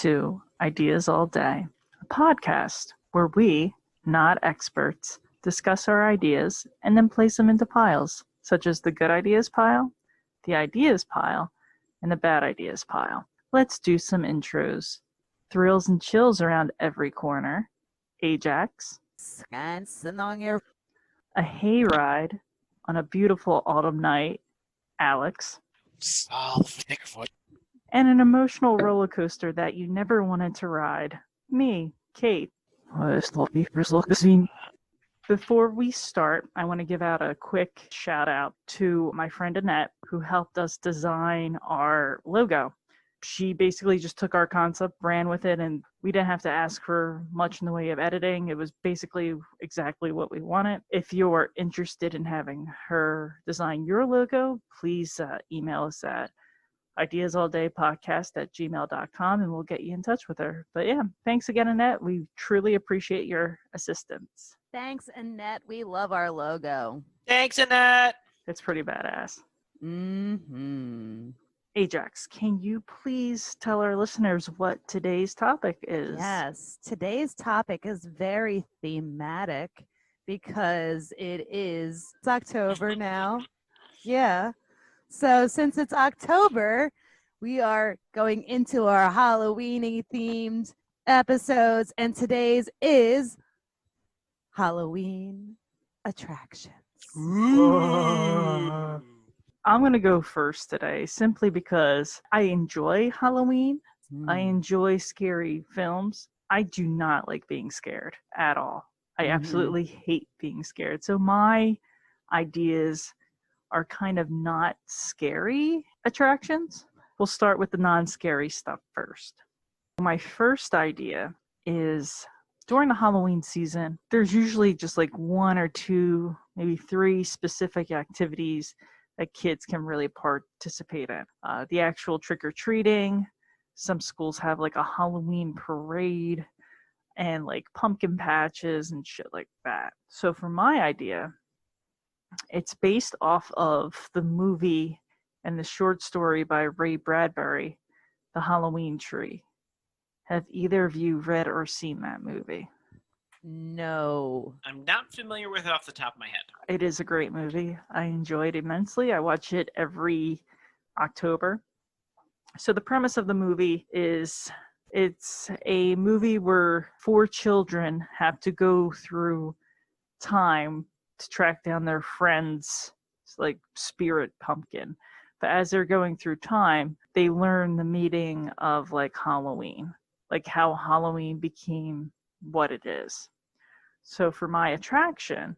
to Ideas All Day, a podcast where we, not experts, discuss our ideas and then place them into piles, such as the good ideas pile, the ideas pile, and the bad ideas pile. Let's do some intros. Thrills and chills around every corner. Ajax. A hayride on a beautiful autumn night. Alex. And an emotional roller coaster that you never wanted to ride. Me, Kate. Before we start, I want to give out a quick shout out to my friend Annette, who helped us design our logo. She basically just took our concept, ran with it, and we didn't have to ask for much in the way of editing. It was basically exactly what we wanted. If you're interested in having her design your logo, please email us at ideasalldaypodcast@gmail.com and we'll get you in touch with her. But yeah, thanks again, Annette. We truly appreciate your assistance. Thanks, Annette. We love our logo. Thanks, Annette. It's pretty badass. Mm-hmm. Ajax, can you please tell our listeners what today's topic is? Yes, today's topic is very thematic because it's October now. Yeah. So since it's October, we are going into our Halloween-y themed episodes, and today's is Halloween attractions. Ooh. I'm going to go first today simply because I enjoy Halloween. I enjoy scary films. I do not like being scared at all. I absolutely hate being scared. So my ideas are kind of not scary attractions. We'll start with the non-scary stuff first. My first idea is during the Halloween season, there's usually just like one or two, maybe three specific activities that kids can really participate in. The actual trick-or-treating, some schools have like a Halloween parade, and like pumpkin patches and shit like that. So for my idea, it's based off of the movie and the short story by Ray Bradbury, The Halloween Tree. Have either of you read or seen that movie? No. I'm not familiar with it off the top of my head. It is a great movie. I enjoy it immensely. I watch it every October. So the premise of the movie is it's a movie where 4 children have to go through time to track down their friend's like spirit pumpkin. But as they're going through time, they learn the meaning of like Halloween, like how Halloween became what it is. So for my attraction,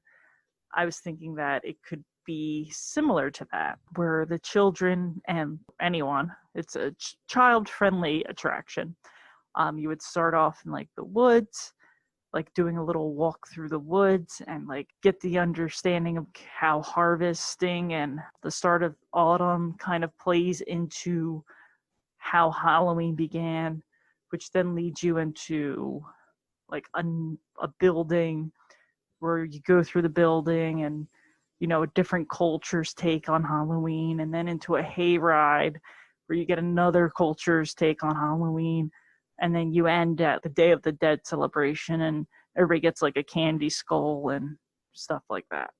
I was thinking that it could be similar to that, where the children and anyone, it's a child-friendly attraction. You would start off in like the woods, like doing a little walk through the woods and like get the understanding of how harvesting and the start of autumn kind of plays into how Halloween began, which then leads you into like a building where you go through the building and, you know, different cultures take on Halloween, and then into a hayride where you get another culture's take on Halloween. And then you end at the Day of the Dead celebration and everybody gets like a candy skull and stuff like that.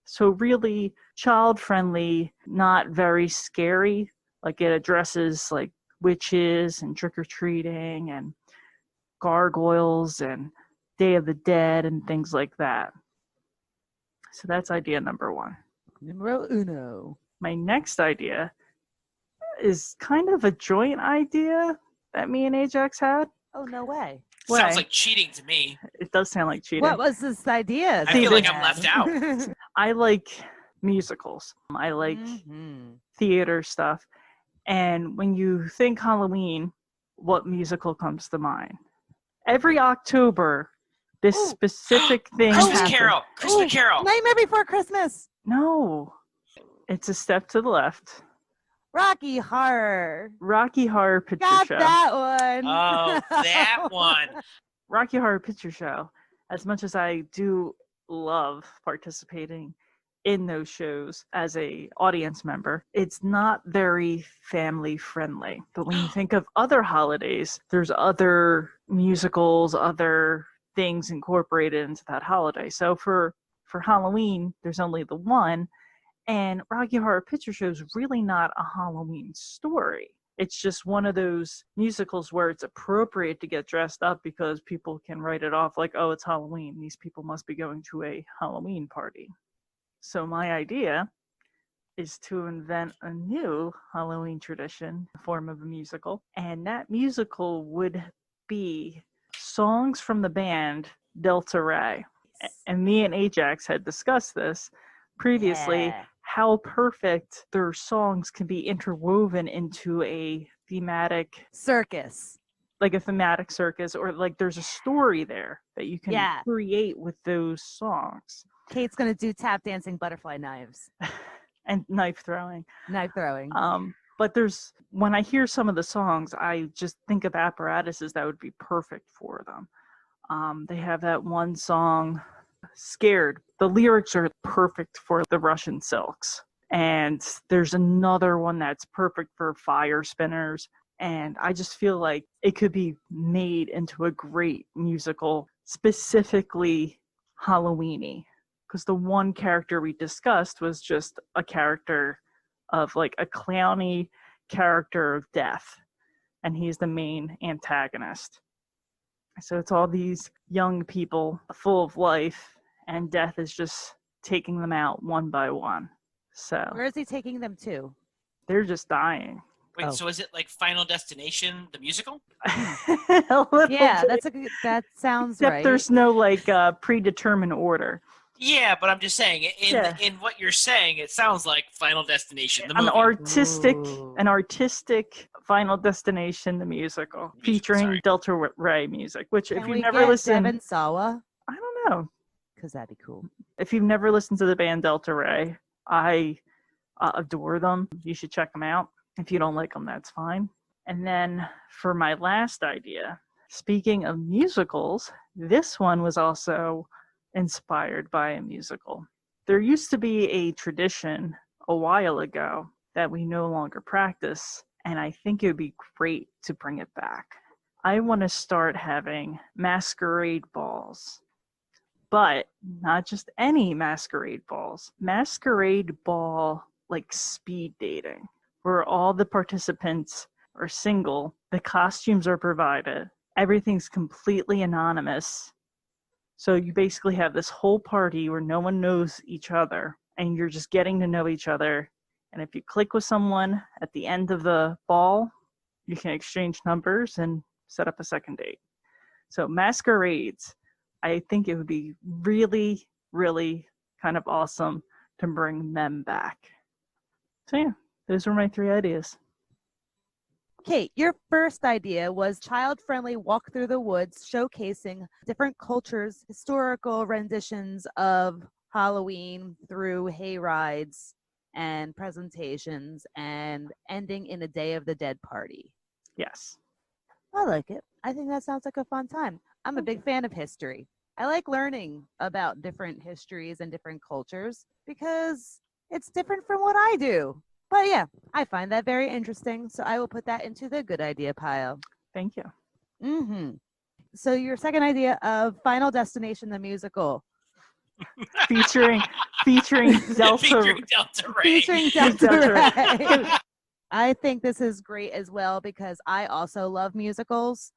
So really child-friendly, not very scary. Like it addresses like witches and trick-or-treating and gargoyles and Day of the Dead and things like that. So that's idea number 1. Numero uno. My next idea is kind of a joint idea that me and Ajax had. Oh, no way. Sounds like cheating to me. It does sound like cheating. What was this idea? I feel like I'm left out. I like musicals. I like theater stuff. And when you think Halloween, what musical comes to mind? Every October, this specific thing Christmas happens. Carol. Christmas Carol. Nightmare Before Christmas. No. It's a step to the left. Rocky Horror. Rocky Horror Picture Got Show. that one. Oh, that one. Rocky Horror Picture Show. As much as I do love participating in those shows as a audience member, it's not very family friendly. But when you think of other holidays, there's other musicals, other things incorporated into that holiday. So for Halloween, there's only the one, and Rocky Horror Picture Show is really not a Halloween story. It's just one of those musicals where it's appropriate to get dressed up because people can write it off like, oh, it's Halloween. These people must be going to a Halloween party. So my idea is to invent a new Halloween tradition, form of a musical. And that musical would be songs from the band Delta Ray. And me and Ajax had discussed this previously. Yeah. How perfect their songs can be interwoven into a thematic Circus. like a thematic circus, or like there's a story there that you can create with those songs. Kate's gonna do tap dancing, butterfly knives, and knife throwing. But when I hear some of the songs, I just think of apparatuses that would be perfect for them. They have that one song, Scared. The lyrics are perfect for the Russian silks. And there's another one that's perfect for fire spinners. And I just feel like it could be made into a great musical, specifically Halloween-y. Because the one character we discussed was just a character of like a clowny character of death. And he's the main antagonist. So it's all these young people full of life, and death is just taking them out one by one. So where is he taking them to? They're just dying. Wait, so is it like Final Destination, the musical? Yeah, that sounds Except right. there's no like predetermined order. Yeah, but I'm just saying, in what you're saying, it sounds like Final Destination, the movie. An artistic Final Destination, the musical, featuring Delta Ray music. Which, if you've never listened, Devon Sawa? I don't know, because that'd be cool. If you've never listened to the band Delta Ray, I adore them. You should check them out. If you don't like them, that's fine. And then for my last idea, speaking of musicals, this one was also inspired by a musical. There used to be a tradition a while ago that we no longer practice, and I think it would be great to bring it back. I want to start having masquerade balls, but not just any masquerade balls. Masquerade ball like speed dating, where all the participants are single, the costumes are provided, everything's completely anonymous. So you basically have this whole party where no one knows each other, and you're just getting to know each other. And if you click with someone at the end of the ball, you can exchange numbers and set up a second date. So masquerades, I think it would be really, really kind of awesome to bring them back. So yeah, those were my 3 ideas. Kate, your first idea was child-friendly walk through the woods, showcasing different cultures' historical renditions of Halloween through hay rides and presentations, and ending in a Day of the Dead party. Yes. I like it. I think that sounds like a fun time. I'm a big fan of history. I like learning about different histories and different cultures because it's different from what I do. But yeah, I find that very interesting, so I will put that into the good idea pile. Thank you. Mm-hmm. So your second idea of Final Destination, the musical. featuring Delta Ray. Featuring Delta Ray. I think this is great as well because I also love musicals,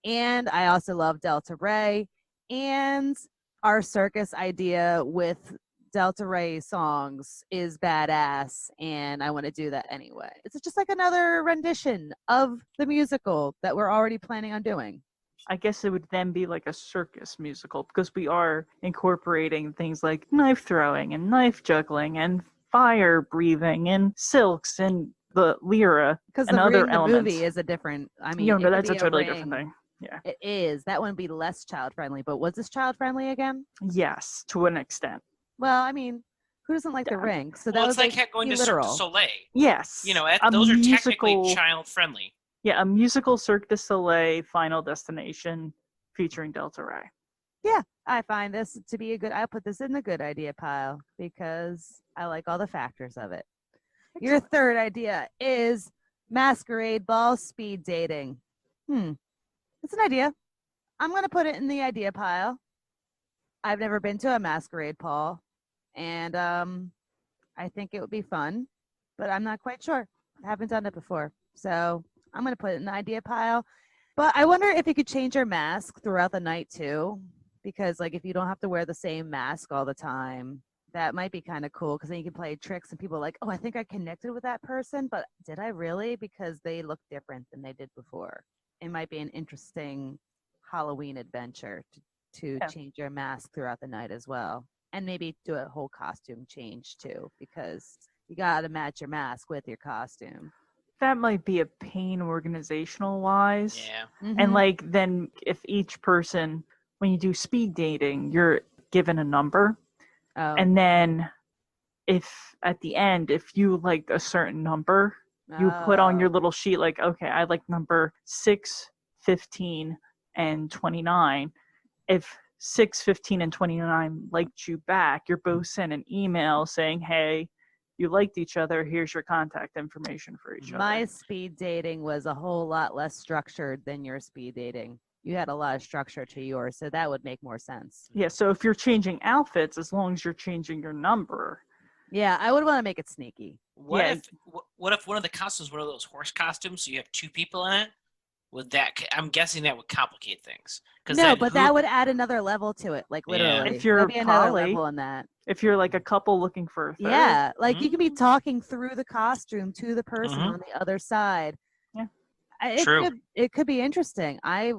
and I also love Delta Ray, and our circus idea with Delta Ray songs is badass, and I want to do that anyway. It's just like another rendition of the musical that we're already planning on doing. I guess it would then be like a circus musical because we are incorporating things like knife throwing and knife juggling and fire breathing and silks and the lyra and other elements. The movie is a different, but that's a totally different thing. Yeah. It is. That one would be less child-friendly, but was this child-friendly again? Yes, to an extent. Well, who doesn't like the ring? So that was it's like going to Cirque du Soleil. Yes. Those are technically child-friendly. Yeah, a musical Cirque du Soleil Final Destination featuring Delta Ray. Yeah, I find this to be I'll put this in the good idea pile because I like all the factors of it. Your third idea is Masquerade ball speed dating. It's an idea. I'm going to put it in the idea pile. I've never been to a Masquerade ball, and I think it would be fun, but I'm not quite sure. I haven't done it before, so I'm going to put it in the idea pile. But I wonder if you could change your mask throughout the night too, because like if you don't have to wear the same mask all the time, that might be kind of cool because then you can play tricks and people are like, oh, I think I connected with that person, but did I really? Because they look different than they did before. It might be an interesting Halloween adventure to change your mask throughout the night as well. And maybe do a whole costume change too, because you got to match your mask with your costume. That might be a pain organizational wise. Yeah. Mm-hmm. And like then if each person, when you do speed dating, you're given a number. Oh. And then if at the end, if you like a certain number, you put on your little sheet like, okay, I like number 6, 15, and 29. If 6, 15, and 29 liked you back, you're both sent an email saying, hey, you liked each other, here's your contact information for each other. My speed dating was a whole lot less structured than your speed dating. You had a lot of structure to yours, so that would make more sense. Yeah, so if you're changing outfits, as long as you're changing your number. Yeah, I would want to make it sneaky. What if one of the costumes, one of those horse costumes, so you have 2 people in it? Would that? I'm guessing that would complicate things. No, but that would add another level to it. Like literally, if you're maybe another poly, level in that. If you're like a couple looking for a third. Yeah, like you can be talking through the costume to the person on the other side. Yeah, true. It could be interesting. I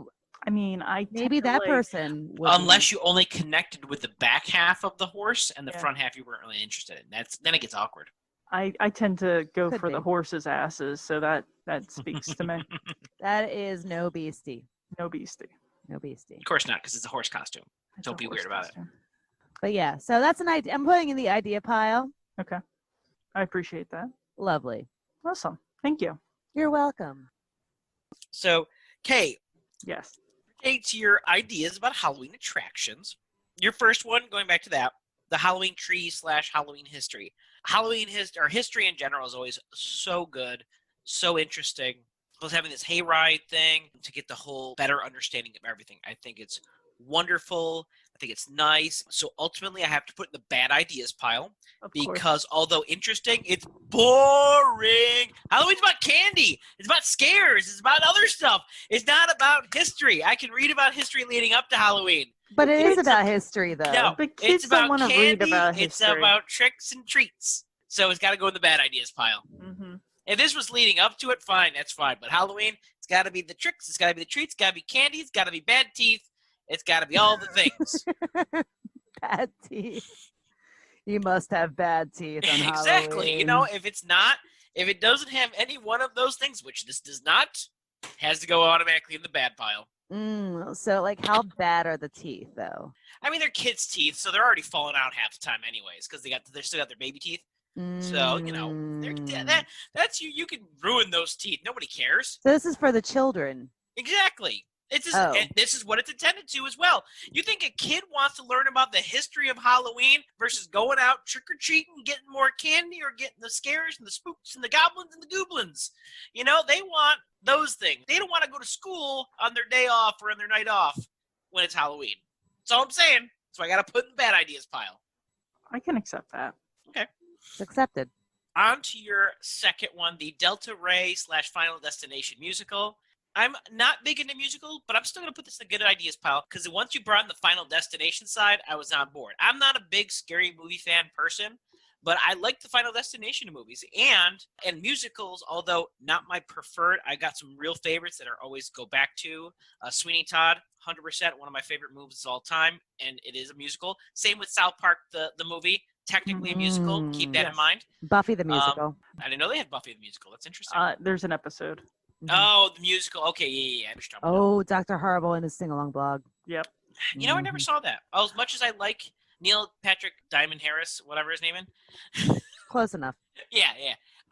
mean, maybe that person would unless you only connected with the back half of the horse and the front half you weren't really interested in. Then it gets awkward. I tend to go Could for be. the horse's asses, so that speaks to me. That is no beastie. No beastie. No beastie. Of course not, because it's a horse costume. Don't be weird about it. But yeah, so that's an idea. I'm putting in the idea pile. Okay. I appreciate that. Lovely. Awesome. Thank you. You're welcome. So, Kay, Yes. to your ideas about Halloween attractions. Your first one, going back to that, the Halloween tree / Halloween history. Halloween history in general is always so good, so interesting. Plus having this hayride thing to get the whole better understanding of everything. I think it's wonderful. I think it's nice. So ultimately I have to put in the bad ideas pile because although interesting, it's boring. Halloween's about candy. It's about scares. It's about other stuff. It's not about history. I can read about history leading up to Halloween. But it is about history, though. No, But kids it's about don't want to candy. read about It's history. about tricks and treats. So it's got to go in the bad ideas pile. Mm-hmm. If this was leading up to it, fine, that's fine. But Halloween, it's got to be the tricks. It's got to be the treats. It's got to be candy. It's got to be bad teeth. It's got to be all the things. Bad teeth. You must have bad teeth on Exactly. Halloween. You know, if it doesn't have any one of those things, which this does not, has to go automatically in the bad pile. So, like, how bad are the teeth, though? I mean, they're kids' teeth, so they're already falling out half the time, anyways, because they still got their baby teeth. So you know, that's you. You can ruin those teeth. Nobody cares. So this is for the children. Exactly. Oh. This is what it's intended to as well. You think a kid wants to learn about the history of Halloween versus going out trick-or-treating, getting more candy, or getting the scares and the spooks and the goblins and the goblins? You know, they want those things. They don't want to go to school on their day off or on their night off when it's Halloween. That's all I'm saying. So I got to put in the bad ideas pile. I can accept that. Okay. It's accepted. On to your second one, the Delta Ray / Final Destination musical. I'm not big into musicals, but I'm still going to put this in the good ideas pile because once you brought in the Final Destination side, I was on board. I'm not a big scary movie fan person, but I like the Final Destination movies and musicals, although not my preferred. I got some real favorites that I always go back to. Sweeney Todd, 100% one of my favorite movies of all time, and it is a musical. Same with South Park, the movie. Technically a musical. Keep that in mind. Buffy the musical. I didn't know they had Buffy the musical. That's interesting. There's an episode. Oh, the musical. Okay, yeah. Oh, Dr. Horrible and his sing-along blog. Yep. You know, I never saw that. As much as I like Neil Patrick Diamond Harris, whatever his name is. Close enough. Yeah.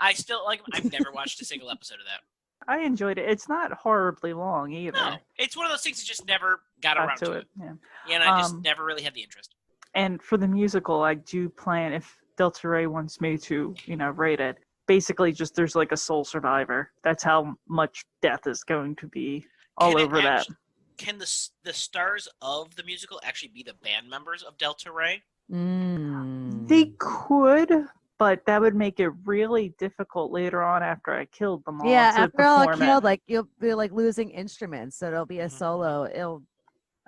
I still like him. I've never watched a single episode of that. I enjoyed it. It's not horribly long either. No, it's one of those things that just never got back around to it. Yeah. Yeah, and I just never really had the interest. And for the musical, I do plan, if Delta Ray wants me to, rate it, basically just there's like a sole survivor. That's how much death is going to be all over that. Can the stars of the musical actually be the band members of Delta Ray? They could, but that would make it really difficult later on after I killed them all. Yeah, to after all I perform killed, it. like you'll be like losing instruments, so it'll be a solo. Well,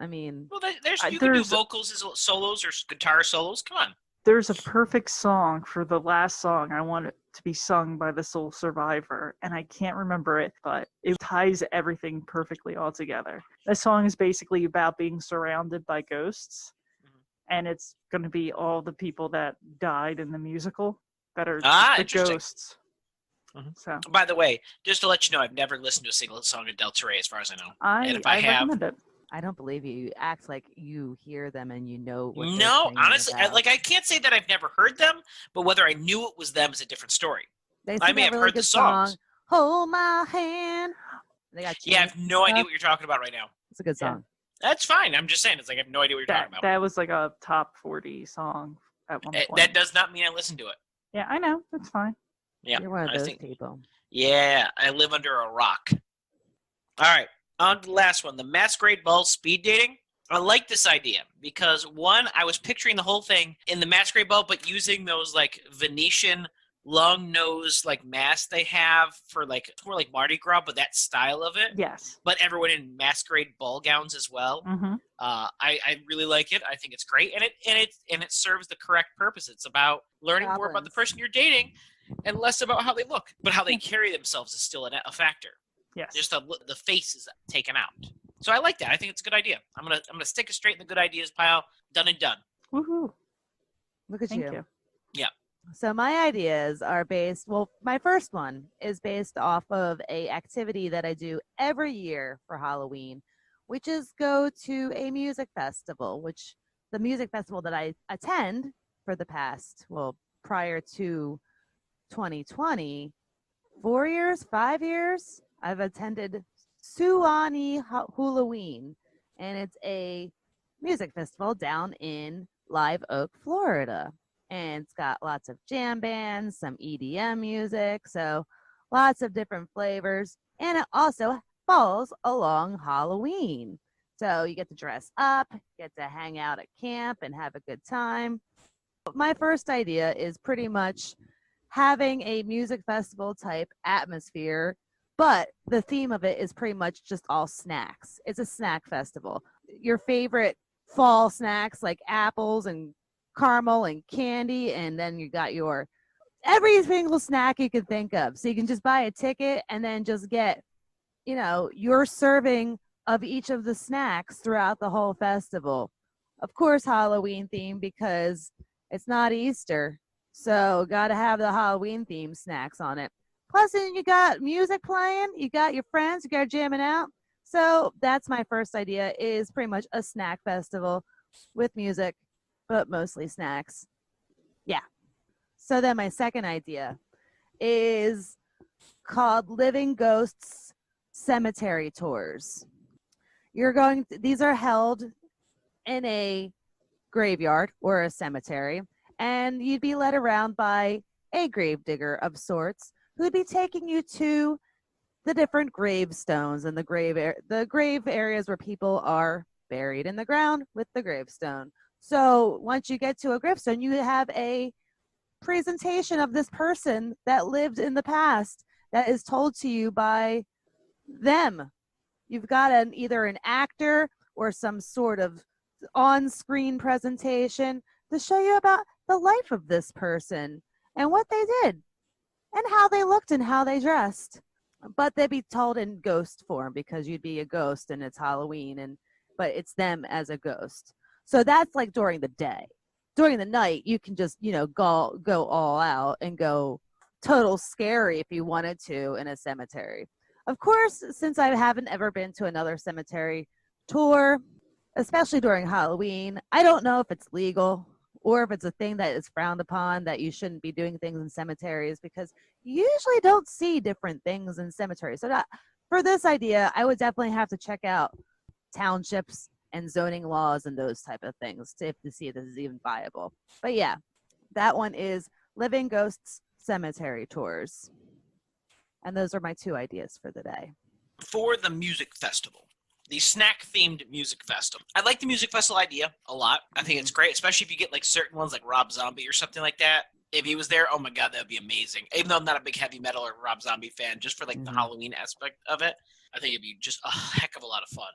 you can do vocals as solos or guitar solos. Come on. There's a perfect song for the last song. I want it to be sung by the sole survivor, and I can't remember it, but it ties everything perfectly all together. The song is basically about being surrounded by ghosts, and it's going to be all the people that died in the musical that are the ghosts. So, by the way, just to let you know, I've never listened to a single song of Delta Ray, as far as I know. And if I have, recommend it. I don't believe you. You act like you hear them and you know what No, honestly, about. I can't say that I've never heard them, but whether I knew it was them is a different story. I may have heard the songs. Song, Hold my hand. They got I have no idea what you're talking about right now. It's a good song. Yeah. That's fine. I'm just saying, it's like I have no idea what you're talking about. That was like a top 40 song at one point. That does not mean I listened to it. Yeah, I know. That's fine. Yeah, you're one of those people. Yeah, I live under a rock. All right. On to the last one, the Masquerade Ball speed dating. I like this idea because, one, I was picturing the whole thing in the Masquerade Ball, but using those like Venetian long nose like masks they have for like more like Mardi Gras, but that style of it. Yes. But everyone in masquerade ball gowns as well. Mm-hmm. I really like it. I think it's great, and it serves the correct purpose. It's about learning more about the person you're dating, and less about how they look, but how they carry themselves is still a factor. Yes. Just the face is taken out. So I like that. I think it's a good idea. I'm gonna stick it straight in the good ideas pile. Done and done. Woohoo! Look at Thank you. Yeah. So my ideas are based. Well, my first one is based off of a activity that I do every year for Halloween, which is go to a music festival. Which the music festival that I attend for the past, prior to 2020, 4 years, 5 years. I've attended Suwannee Halloween, and it's a music festival down in Live Oak, Florida. And it's got lots of jam bands, some EDM music, so lots of different flavors. And it also falls along Halloween. So you get to dress up, get to hang out at camp and have a good time. My first idea is pretty much having a music festival type atmosphere, but the theme of it is pretty much just all snacks. It's a snack festival. Your favorite fall snacks like apples and caramel and candy, and then you got your every single snack you could think of. So you can just buy a ticket and then just get, your serving of each of the snacks throughout the whole festival. Of course, Halloween theme because it's not Easter. So got to have the Halloween themed snacks on it. Plus, then you got music playing, you got your friends, you got jamming out. So that's my first idea, is pretty much a snack festival with music, but mostly snacks. Yeah. So then my second idea is called Living Ghosts Cemetery Tours. These are held in a graveyard or a cemetery, and you'd be led around by a gravedigger of sorts who'd be taking you to the different gravestones and the grave areas where people are buried in the ground with the gravestone. So once you get to a gravestone, you have a presentation of this person that lived in the past that is told to you by them. You've got either an actor or some sort of on-screen presentation to show you about the life of this person and what they did and how they looked and how they dressed. But they'd be told in ghost form because you'd be a ghost and it's Halloween, but it's them as a ghost. So that's like during the day. During the night, you can just, go all out and go total scary if you wanted to in a cemetery. Of course, since I haven't ever been to another cemetery tour, especially during Halloween, I don't know if it's legal or if it's a thing that is frowned upon, that you shouldn't be doing things in cemeteries, because you usually don't see different things in cemeteries. So for this idea, I would definitely have to check out townships and zoning laws and those type of things to see if this is even viable. But yeah, that one is Living Ghosts Cemetery Tours. And those are my 2 ideas for the day. For the music festival, the snack-themed music festival. I like the music festival idea a lot. I think it's great, especially if you get like certain ones like Rob Zombie or something like that. If he was there, oh my god, that would be amazing. Even though I'm not a big heavy metal or Rob Zombie fan, just for like the Halloween aspect of it, I think it'd be just a heck of a lot of fun.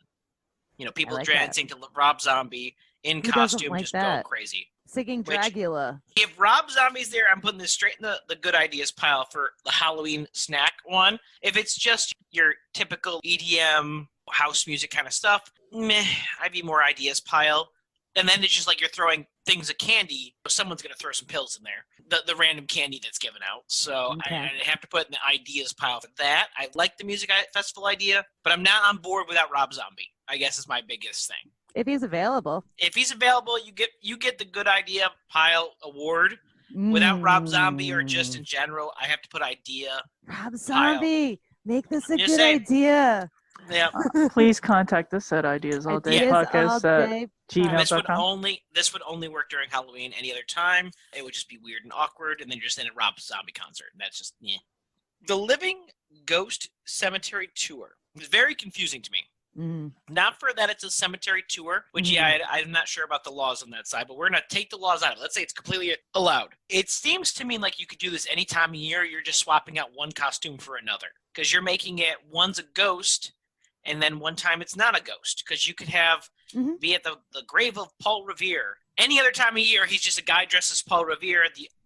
You know, people like dancing to Rob Zombie in costume, like just that? go crazy. Singing Dragula. If Rob Zombie's there, I'm putting this straight in the good ideas pile for the Halloween snack one. If it's just your typical EDM house music kind of stuff, meh, I'd be more ideas pile. And then it's just like you're throwing things of candy. Someone's going to throw some pills in there. The random candy that's given out. So Okay. I have to put in the ideas pile for that. I like the music festival idea, but I'm not on board without Rob Zombie, I guess is my biggest thing. If he's available. If he's available, you get the good idea pile award. Without Rob Zombie or just in general, I have to put idea. Rob Zombie, make this a Just good saying. idea. Yeah. Please contact us at ideasalldaypodcast at gmail.com. This would only work during Halloween. Any other time, it would just be weird and awkward, and then you're just in a Rob Zombie concert, and that's just The Living Ghost Cemetery Tour was very confusing to me. Not for that it's a cemetery tour, which I'm not sure about the laws on that side, but we're gonna take the laws out of it. Let's say it's completely allowed. It seems to me like you could do this any time of year. You're just swapping out one costume for another because you're making it one's a ghost, and then one time it's not a ghost because you could have be at the grave of Paul Revere. Any other time of year, he's just a guy dressed as Paul Revere.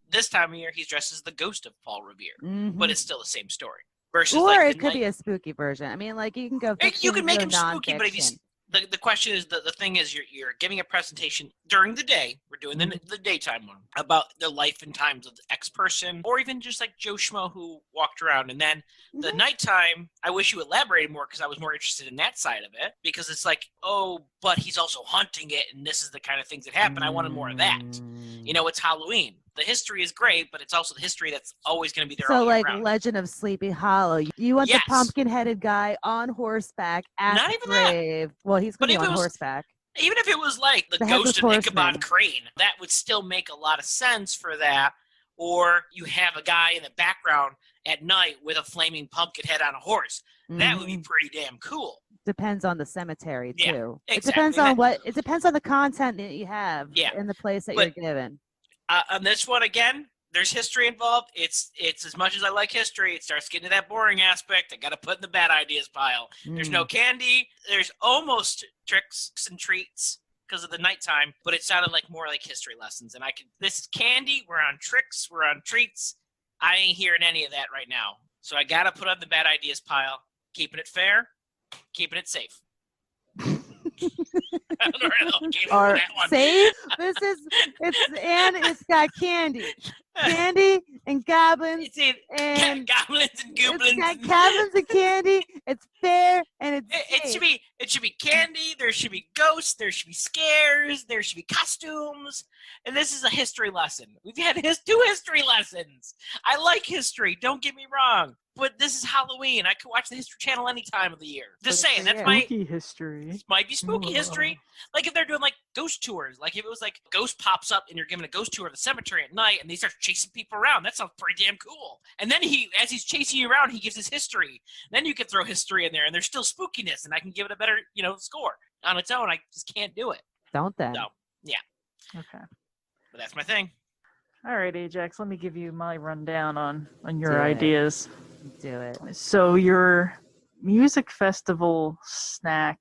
This time of year, he's dressed as the ghost of Paul Revere, but it's still the same story. Versus, or it could be a spooky version. I mean, like you can go. You can make him spooky, but if he's the question is the thing is you're giving a presentation during the day. We're doing the daytime one about the life and times of the X person, or even just like Joe Schmo who walked around. And then the nighttime, I wish you elaborated more because I was more interested in that side of it because it's like, oh, but he's also hunting it, and this is the kind of things that happen. I wanted more of that. You know, it's Halloween. The history is great, but it's also the history that's always going to be there. So, all like around. Legend of Sleepy Hollow, you want the pumpkin-headed guy on horseback at Not the even grave. Well, he's going to be on horseback. Even if it was like the ghost of Ichabod Crane, that would still make a lot of sense for that. Or you have a guy in the background at night with a flaming pumpkin head on a horse. That would be pretty damn cool. Depends on the cemetery too. Yeah, exactly. It depends on what. It depends on the content that you have in the place that you're given. On this one again, there's history involved. It's as much as I like history, it starts getting to that boring aspect. I got to put in the bad ideas pile. There's no candy. There's almost tricks and treats because of the nighttime, but it sounded like more like history lessons. And this is candy. We're on tricks. We're on treats. I ain't hearing any of that right now. So I got to put on the bad ideas pile. Keeping it fair, keeping it safe. I don't know. Or safe. It's got candy and goblins and goblins and goblins. It's got goblins and candy. It's fair and it's safe. It should be candy. There should be ghosts. There should be scares. There should be costumes. And this is a history lesson. We've had 2 history lessons. I like history. Don't get me wrong. But this is Halloween. I could watch the History Channel any time of the year. Just saying, that's my spooky history. This might be spooky history. Like if they're doing like ghost tours, like if it was like a ghost pops up and you're giving a ghost tour of the cemetery at night and they start chasing people around. That sounds pretty damn cool. And then as he's chasing you around, he gives his history. Then you can throw history in there and there's still spookiness and I can give it a better, score. On its own, I just can't do it. Don't then. So, yeah. Okay. But that's my thing. All right, Ajax, let me give you my rundown on your ideas. Do it. So your music festival snack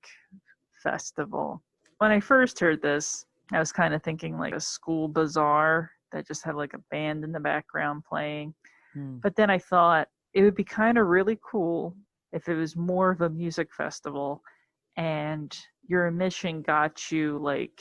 festival. When I first heard this, I was kind of thinking like a school bazaar that just had like a band in the background playing. But then I thought it would be kind of really cool if it was more of a music festival and your admission got you like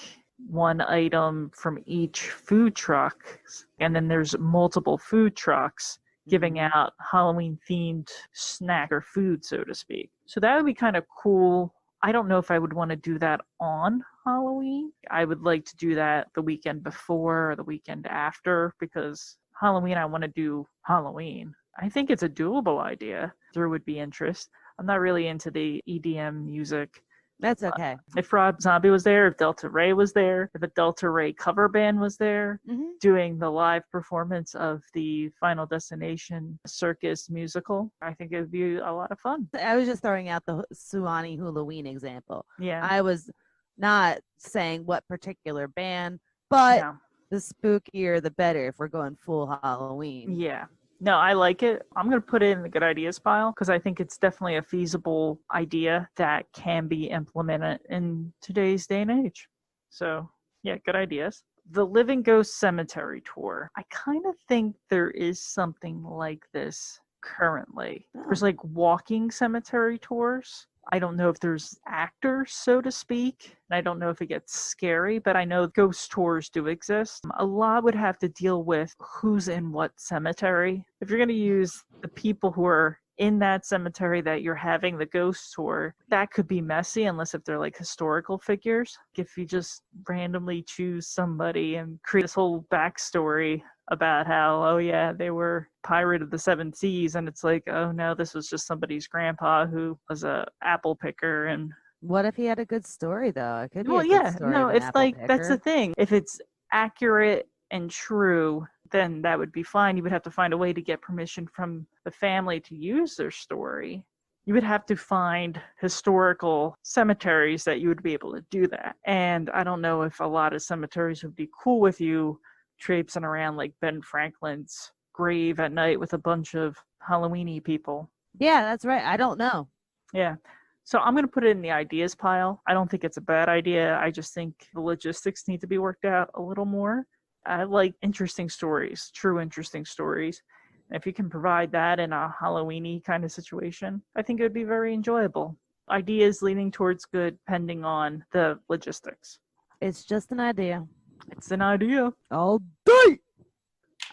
one item from each food truck, and then there's multiple food trucks giving out Halloween-themed snack or food, so to speak. So that would be kind of cool. I don't know if I would want to do that on Halloween. I would like to do that the weekend before or the weekend after because Halloween, I want to do Halloween. I think it's a doable idea. There would be interest. I'm not really into the EDM music That's okay. If Rob Zombie was there, if Delta Ray was there, if a Delta Ray cover band was there, doing the live performance of the Final Destination circus musical, I think it would be a lot of fun. I was just throwing out the Suwannee Halloween example. Yeah. I was not saying what particular band, but No. the spookier the better if we're going full Halloween. Yeah. No, I like it. I'm going to put it in the good ideas pile because I think it's definitely a feasible idea that can be implemented in today's day and age. So, yeah, good ideas. The Living Ghost Cemetery Tour. I kind of think there is something like this currently. There's like walking cemetery tours. I don't know if there's actors, so to speak. I don't know if it gets scary, but I know ghost tours do exist. A lot would have to deal with who's in what cemetery. If you're going to use the people who are in that cemetery that you're having the ghost tour, that could be messy unless if they're like historical figures. If you just randomly choose somebody and create this whole backstory about how, oh yeah, they were pirate of the seven seas, and it's like, oh no, this was just somebody's grandpa who was a apple picker. And what if he had a good story though? It could be well, a good yeah, story no, of an it's apple like that's the picker. thing. If it's accurate and true, then that would be fine. You would have to find a way to get permission from the family to use their story. You would have to find historical cemeteries that you would be able to do that. And I don't know if a lot of cemeteries would be cool with you traipsing around like Ben Franklin's grave at night with a bunch of Halloween-y people. Yeah, that's right. I don't know. Yeah. So I'm going to put it in the ideas pile. I don't think it's a bad idea. I just think the logistics need to be worked out a little more. I like interesting stories, true interesting stories. And if you can provide that in a Halloween-y kind of situation, I think it would be very enjoyable. Ideas leaning towards good pending on the logistics. It's just an idea. It's an idea. All day.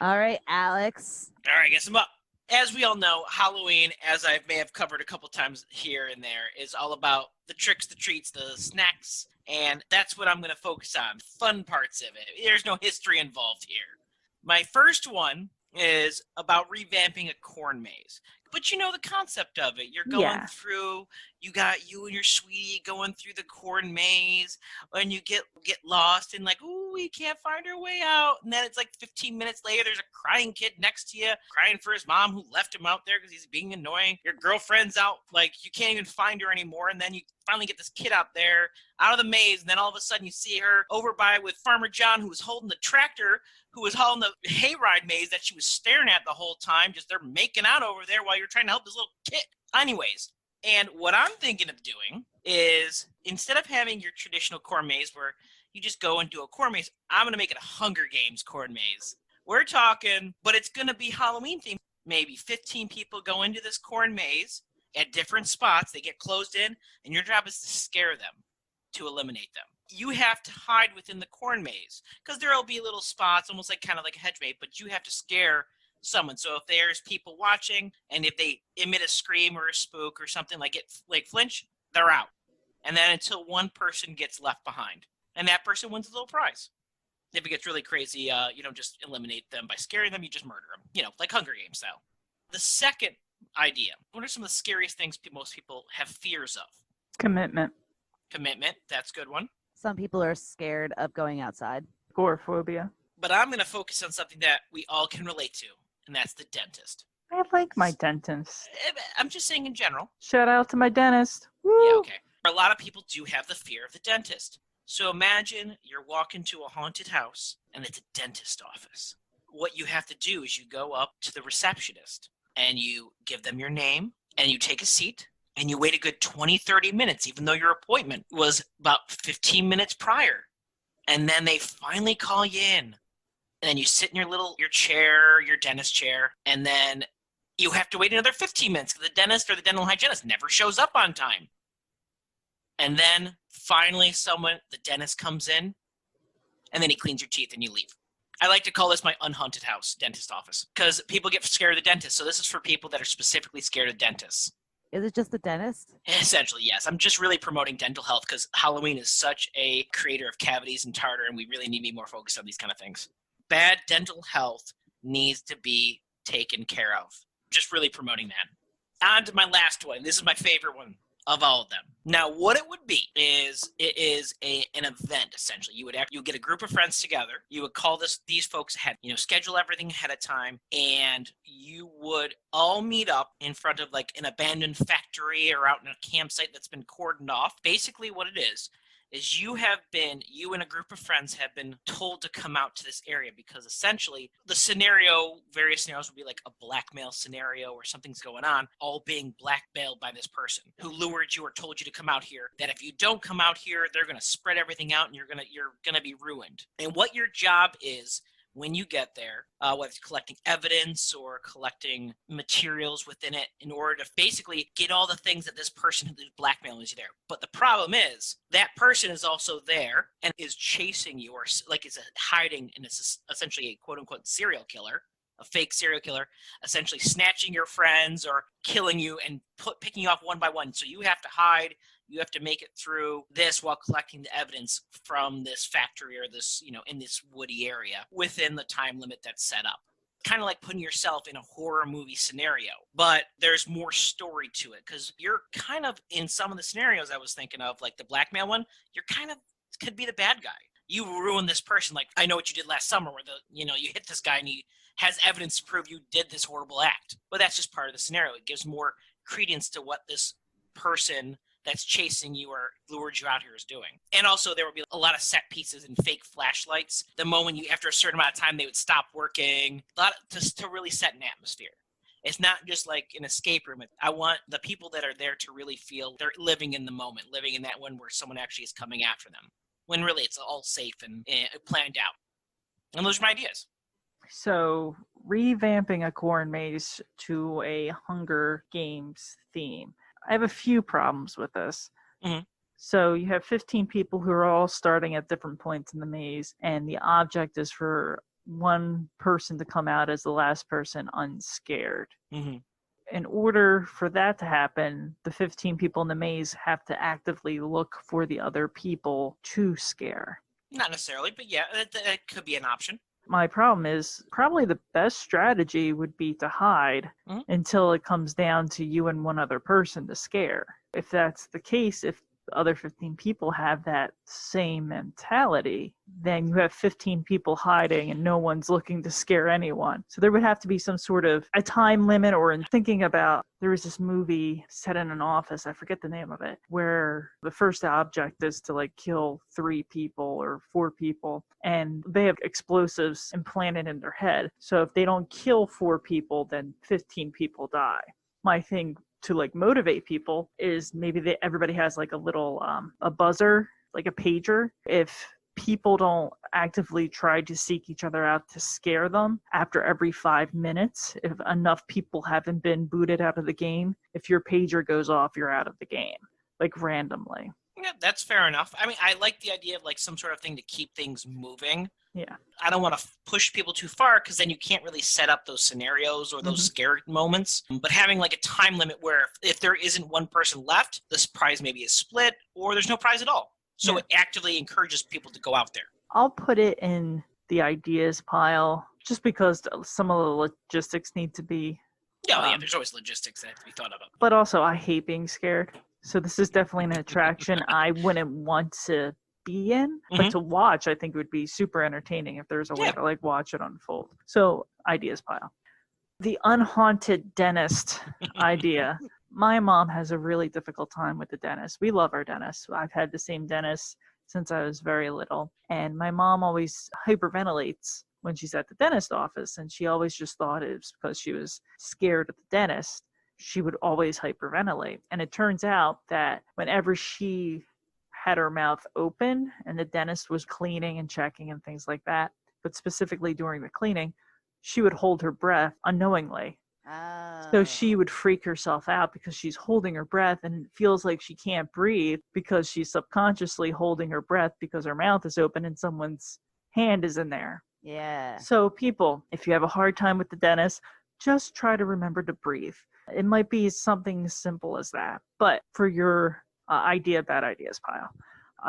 All right, Alex. All right, I guess I'm up. As we all know, Halloween, as I may have covered a couple times here and there, is all about the tricks, the treats, the snacks, and that's what I'm going to focus on, fun parts of it. There's no history involved here. My first one is about revamping a corn maze. But you know the concept of it. You're going through, you got you and your sweetie going through the corn maze, and you get lost and like, ooh, we can't find our way out. And then it's like 15 minutes later, there's a crying kid next to you, crying for his mom who left him out there because he's being annoying. Your girlfriend's out, like you can't even find her anymore. And then you finally get this kid out there, out of the maze, and then all of a sudden you see her over by with Farmer John, who was holding the tractor, who was hauling the hayride maze that she was staring at the whole time. Just they're making out over there while you're trying to help this little kid. Anyways, and what I'm thinking of doing is instead of having your traditional corn maze where you just go and do a corn maze, I'm going to make it a Hunger Games corn maze. We're talking, but it's going to be Halloween themed. Maybe 15 people go into this corn maze at different spots. They get closed in, and your job is to scare them, to eliminate them. You have to hide within the corn maze because there will be little spots, almost like kind of like a hedge maze, but you have to scare someone. So if there's people watching and if they emit a scream or a spook or something like flinch, they're out. And then until one person gets left behind, and that person wins a little prize. If it gets really crazy, you don't just eliminate them by scaring them, you just murder them, like Hunger Games style. The second idea, what are some of the scariest things most people have fears of? Commitment. That's a good one. Some people are scared of going outside. Agoraphobia. But I'm going to focus on something that we all can relate to, and that's the dentist. I like my dentist. I'm just saying in general. Shout out to my dentist. Woo! Yeah, okay. A lot of people do have the fear of the dentist. So imagine you're walking to a haunted house, and it's a dentist office. What you have to do is you go up to the receptionist, and you give them your name, and you take a seat, and you wait a good 20, 30 minutes, even though your appointment was about 15 minutes prior. And then they finally call you in. And then you sit in your chair, your dentist chair, and then you have to wait another 15 minutes because the dentist or the dental hygienist never shows up on time. And then finally the dentist comes in, and then he cleans your teeth and you leave. I like to call this my unhaunted house dentist office because people get scared of the dentist. So this is for people that are specifically scared of dentists. Is it just the dentist? Essentially, yes. I'm just really promoting dental health because Halloween is such a creator of cavities and tartar, and we really need to be more focused on these kind of things. Bad dental health needs to be taken care of. Just really promoting that. On to my last one. This is my favorite one. of all of them. Now, what it would be is it is an event essentially. You would get a group of friends together. You would call these folks ahead, schedule everything ahead of time, and you would all meet up in front of like an abandoned factory or out in a campsite that's been cordoned off. Basically, what it is you and a group of friends have been told to come out to this area because essentially various scenarios would be like a blackmail scenario or something's going on, all being blackmailed by this person who lured you or told you to come out here, that if you don't come out here, they're going to spread everything out and you're going to be ruined. And what your job is when you get there, whether it's collecting evidence or collecting materials within it in order to basically get all the things that this person who's blackmailing you there. But the problem is that person is also there and is chasing you or like is hiding and is essentially a quote unquote serial killer, a fake serial killer, essentially snatching your friends or killing you and picking you off one by one. So you have to hide. You have to make it through this while collecting the evidence from this factory or this, in this woody area within the time limit that's set up. Kind of like putting yourself in a horror movie scenario, but there's more story to it because you're kind of in some of the scenarios I was thinking of, like the blackmail one, you're kind of could be the bad guy. You ruin this person. Like, I know what you did last summer where you hit this guy and he has evidence to prove you did this horrible act. But that's just part of the scenario. It gives more credence to what this person that's chasing you or lured you out here is doing. And also there would be a lot of set pieces and fake flashlights. The moment after a certain amount of time, they would stop working. A lot just to really set an atmosphere. It's not just like an escape room. I want the people that are there to really feel they're living in the moment, living in that one where someone actually is coming after them. When really it's all safe and planned out. And those are my ideas. So revamping a corn maze to a Hunger Games theme. I have a few problems with this. Mm-hmm. So you have 15 people who are all starting at different points in the maze, and the object is for one person to come out as the last person unscared. Mm-hmm. In order for that to happen, the 15 people in the maze have to actively look for the other people to scare. Not necessarily, but yeah, that could be an option. My problem is probably the best strategy would be to hide until it comes down to you and one other person to scare. If that's the case, if the other 15 people have that same mentality, then you have 15 people hiding and no one's looking to scare anyone. So there would have to be some sort of a time limit, or in thinking about, there was this movie set in an office, I forget the name of it, where the first object is to like kill 3 people or 4 people, and they have explosives implanted in their head. So if they don't kill 4 people, then 15 people die. My thing to like motivate people is maybe everybody has like a little a buzzer, like a pager. If people don't actively try to seek each other out to scare them after every 5 minutes, if enough people haven't been booted out of the game, if your pager goes off, you're out of the game, like randomly. Yeah, that's fair enough. I mean, I like the idea of like some sort of thing to keep things moving. Yeah. I don't want to push people too far because then you can't really set up those scenarios or those scary moments. But having like a time limit where if there isn't one person left, this prize maybe is split or there's no prize at all. So it actively encourages people to go out there. I'll put it in the ideas pile just because some of the logistics need to be... Yeah, there's always logistics that have to be thought about. But also, I hate being scared. So this is definitely an attraction I wouldn't want to be in, but to watch, I think it would be super entertaining if there's a way to like watch it unfold. So ideas pile. The unhaunted dentist idea. My mom has a really difficult time with the dentist. We love our dentist. I've had the same dentist since I was very little. And my mom always hyperventilates when she's at the dentist office. And she always just thought it was because she was scared of the dentist. She would always hyperventilate. And it turns out that whenever she had her mouth open and the dentist was cleaning and checking and things like that, but specifically during the cleaning, she would hold her breath unknowingly. So she would freak herself out because she's holding her breath and feels like she can't breathe because she's subconsciously holding her breath because her mouth is open and someone's hand is in there. Yeah. So people, if you have a hard time with the dentist, just try to remember to breathe. It might be something as simple as that. But for your bad ideas pile,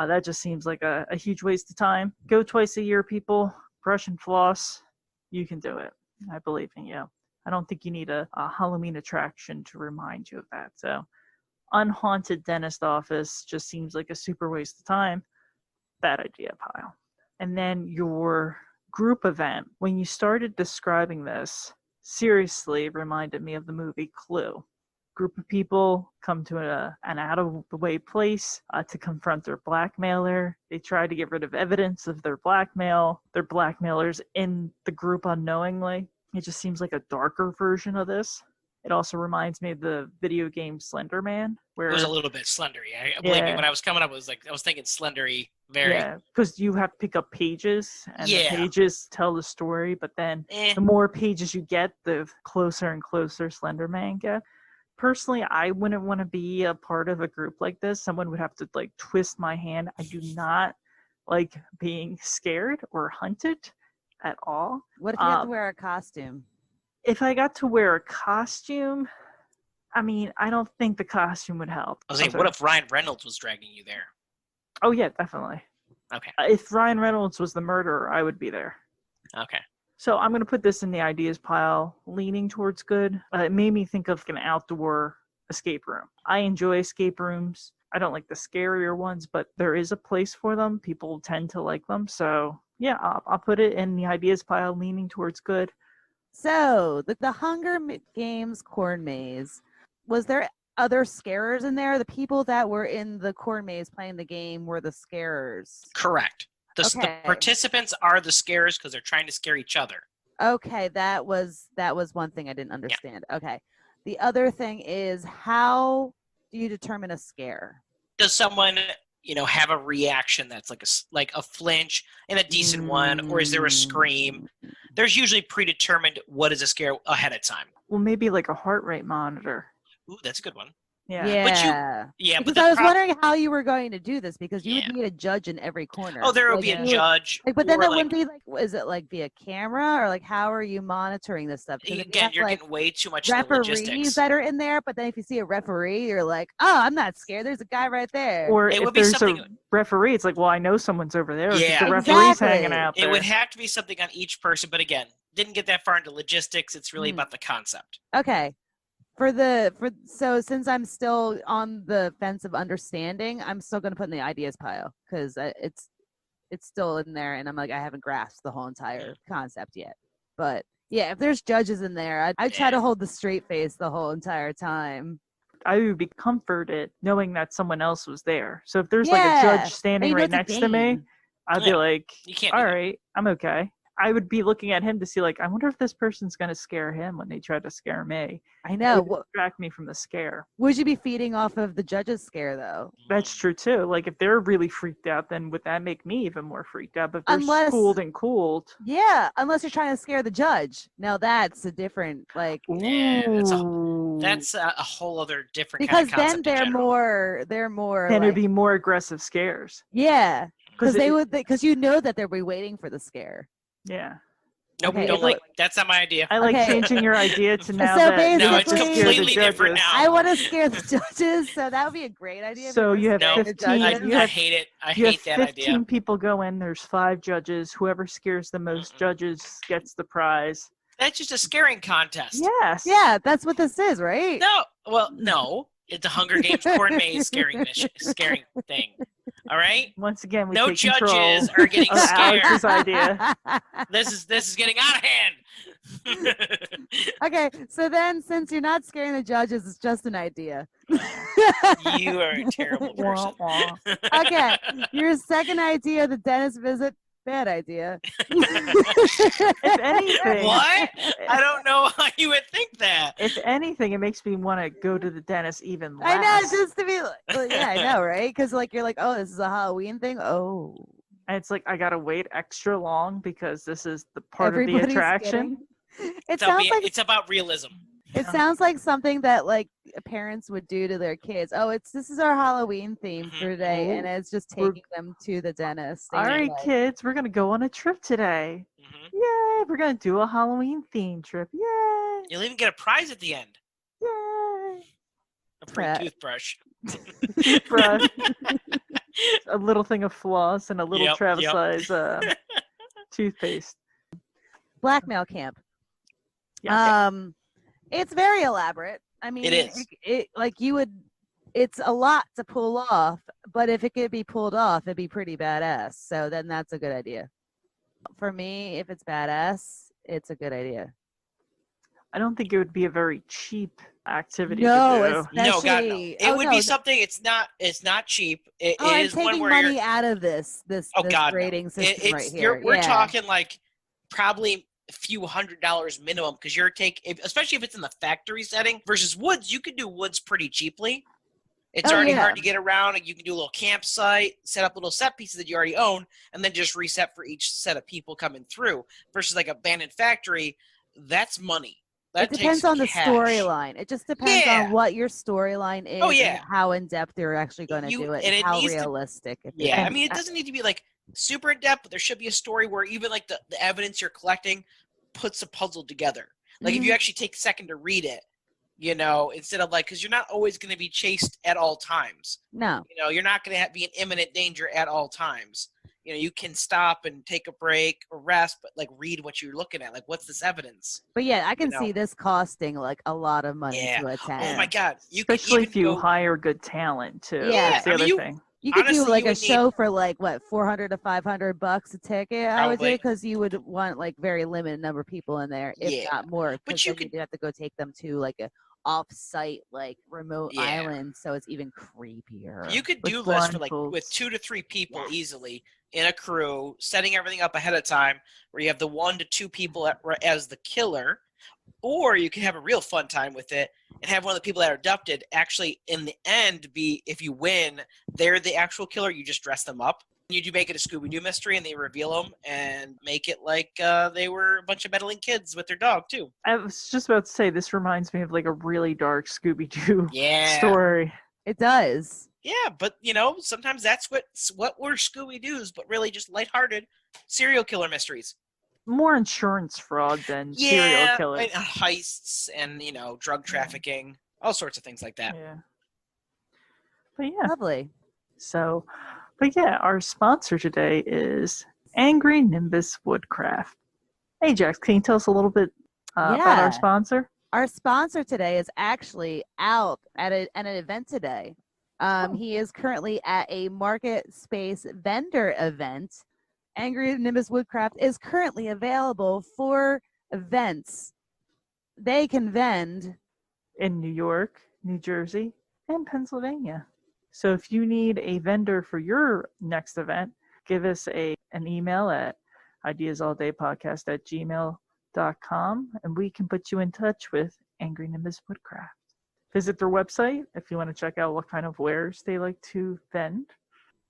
that just seems like a huge waste of time. Go twice a year, people. Brush and floss. You can do it. I believe in you. I don't think you need a Halloween attraction to remind you of that. So Unhaunted dentist office just seems like a super waste of time. Bad idea pile. And then your group event, when you started describing this, seriously reminded me of the movie Clue. Group of people come to an out-of-the-way place to confront their blackmailer. They try to get rid of evidence of their blackmail. Their blackmailer's in the group unknowingly. It just seems like a darker version of this. It also reminds me of the video game Slender Man, where It was a little bit slendery. Believe me, when I was coming up, I was thinking slendery. Very. Yeah, because you have to pick up pages, and the pages tell the story. But then the more pages you get, the closer and closer Slender Man gets. Personally, I wouldn't want to be a part of a group like this. Someone would have to like twist my hand. I do not like being scared or hunted at all. What if you have to wear a costume? If I got to wear a costume, I mean, I don't think the costume would help. I was saying, what if Ryan Reynolds was dragging you there? Oh, yeah, definitely. Okay. If Ryan Reynolds was the murderer, I would be there. Okay. So I'm going to put this in the ideas pile, leaning towards good. It made me think of an outdoor escape room. I enjoy escape rooms. I don't like the scarier ones, but there is a place for them. People tend to like them. So, yeah, I'll put it in the ideas pile, leaning towards good. So, the Hunger Games corn maze, was there other scarers in there? The people that were in the corn maze playing the game were the scarers. Correct. The participants are the scarers because they're trying to scare each other. Okay, that was one thing I didn't understand. Yeah. Okay. The other thing is, how do you determine a scare? Does someone, have a reaction that's like a flinch and a decent one, or is there a scream? There's usually predetermined what is a scare ahead of time. Well, maybe like a heart rate monitor. Ooh, that's a good one. Yeah. But I was wondering how you were going to do this, because you would need a judge in every corner. Oh, there would be a judge. But then it wouldn't be is it like via camera, or like how are you monitoring this stuff? Again, you're getting way too much into the logistics. Referees that are in there, but then if you see a referee, you're like, oh, I'm not scared. There's a guy right there. Or if there's a referee, it's like, well, I know someone's over there. Yeah, the referee's hanging out there. It would have to be something on each person, but again, didn't get that far into logistics. It's really about the concept. Okay. So since I'm still on the fence of understanding, I'm still going to put in the ideas pile, because it's still in there, and I'm like, I haven't grasped the whole entire concept yet. But yeah, if there's judges in there, I try to hold the straight face the whole entire time. I would be comforted knowing that someone else was there. So if there's like a judge standing right next to me, I'd be like, all right, I'm okay. I would be looking at him to see, like, I wonder if this person's going to scare him when they try to scare me. I know. It would distract me from the scare. Would you be feeding off of the judge's scare, though? That's true, too. Like, if they're really freaked out, then would that make me even more freaked out? But if they're cooled. Yeah, unless you're trying to scare the judge. Now, that's a different, like... Yeah, that's a whole other different kind of concept. Because then they're more... Then it'd be more aggressive scares. Yeah, because because you know that they'll be waiting for the scare. Yeah. Nope, don't like. That's not my idea. I like changing your idea to now no, it's completely different now. I want to scare the judges, so that would be a great idea. So you have 15. I hate it. I hate that idea. 15 people go in. There's 5 judges. Whoever scares the most judges gets the prize. That's just a scaring contest. Yes. Yeah, that's what this is, right? No. Well, no. It's a Hunger Games corn maze scaring thing. All right. Once again, no judges are getting scared. Alex's idea. This is getting out of hand. Okay, so then since you're not scaring the judges, it's just an idea. You are a terrible person. Okay, your second idea, the dentist visit. Bad idea. If anything, what? I don't know how you would think that. If anything, it makes me want to go to the dentist even less. I know, just to be like, yeah, I know, right? Because like you're like, oh, this is a Halloween thing. Oh, and it's like I gotta wait extra long because this is the part of the attraction. It's about realism. It sounds like something that like parents would do to their kids. Oh, this is our Halloween theme for today, and it's just taking them to the dentist. All right, kids, we're gonna go on a trip today. Yay! We're gonna do a Halloween theme trip. Yay! You'll even get a prize at the end. Yay! A free toothbrush. Toothbrush. A little thing of floss and a little Travis size toothpaste. Blackmail camp. Yeah. It's very elaborate. I mean, it is. It like you would it's a lot to pull off, but if it could be pulled off, it'd be pretty badass. So then that's a good idea. For me, if it's badass, it's a good idea. I don't think it would be a very cheap activity No, to do. No, God, no. especially It would be something. It's not cheap. It I'm is one taking where money out of this oh God, no. rating system right here. We're Yeah. talking like probably a few $100s minimum because especially if it's in the factory setting versus woods. You could do woods pretty cheaply. It's already hard to get around, and you can do a little campsite, set up little set pieces that you already own, and then just reset for each set of people coming through. Versus like abandoned factory, that's money. That It depends takes on the cash. storyline. It just depends on what your storyline is. Oh, yeah. And how in depth they're actually going to do it, and how realistic. I mean, it doesn't need to be like super in depth, but there should be a story where even like the evidence you're collecting puts a puzzle together. Like if you actually take a second to read it, you know, instead of like, because you're not always going to be chased at all times. No. You know, you're not going to be in imminent danger at all times. You know, you can stop and take a break or rest, but like read what you're looking at. Like, what's this evidence? But yeah, I can see this costing like a lot of money to attend. Oh my God. Especially if you hire good talent too. Yeah. That's the other thing. You could do like a show for like what, $400 to $500 a ticket. I would say, because you would want like very limited number of people in there, if not more. But you have to go take them to like a off-site like remote island, so it's even creepier. You could do this for like with 2 to 3 people easily in a crew, setting everything up ahead of time, where you have the 1 to 2 people as the killer, or you can have a real fun time with it and have one of the people that are abducted actually in the end be, if you win, they're the actual killer. You just dress them up. You do make it a Scooby-Doo mystery, and they reveal them and make it like they were a bunch of meddling kids with their dog too. I was just about to say, this reminds me of like a really dark Scooby-Doo story. It does. Yeah, but you know, sometimes that's what we're Scooby-Doos, but really just lighthearted serial killer mysteries. More insurance fraud than serial killers. And heists and, you know, drug trafficking, all sorts of things like that. Yeah. But yeah. Lovely. So, but yeah, our sponsor today is Angry Nimbus Woodcraft. Hey, Jax, can you tell us a little bit about our sponsor? Our sponsor today is actually out at an event today. He is currently at a market space vendor event. Angry Nimbus Woodcraft is currently available for events. They can vend in New York, New Jersey, and Pennsylvania. So if you need a vendor for your next event, give us an email at ideasalldaypodcast@gmail.com, and we can put you in touch with Angry Nimbus Woodcraft. Visit their website if you want to check out what kind of wares they like to vend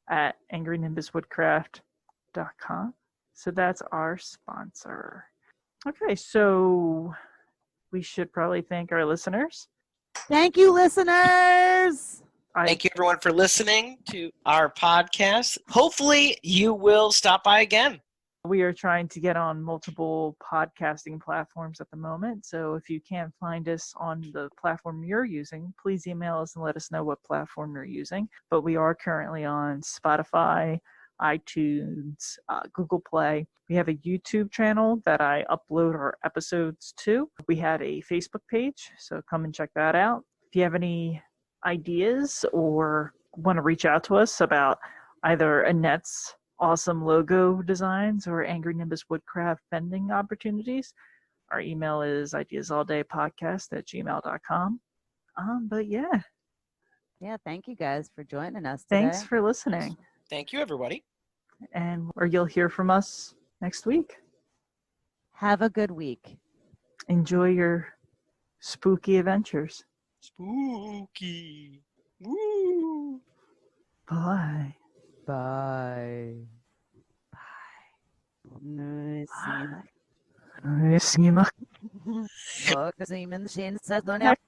at angrynimbuswoodcraft.com. So that's our sponsor. Okay, so we should probably thank our listeners. Thank you, listeners. Thank you, everyone, for listening to our podcast. Hopefully, you will stop by again. We are trying to get on multiple podcasting platforms at the moment. So if you can't find us on the platform you're using, please email us and let us know what platform you're using. But we are currently on Spotify, iTunes, Google Play. We have a YouTube channel that I upload our episodes to. We have a Facebook page, so come and check that out. If you have any ideas or want to reach out to us about either Annette's awesome logo designs or Angry Nimbus Woodcraft vending opportunities, our email is ideasallday.podcast@gmail.com. But yeah, thank you guys for joining us today. Thanks for listening. Thank you, everybody. Or you'll hear from us next week. Have a good week. Enjoy your spooky adventures. Spooky. Woo. Bye. Bye. Bye.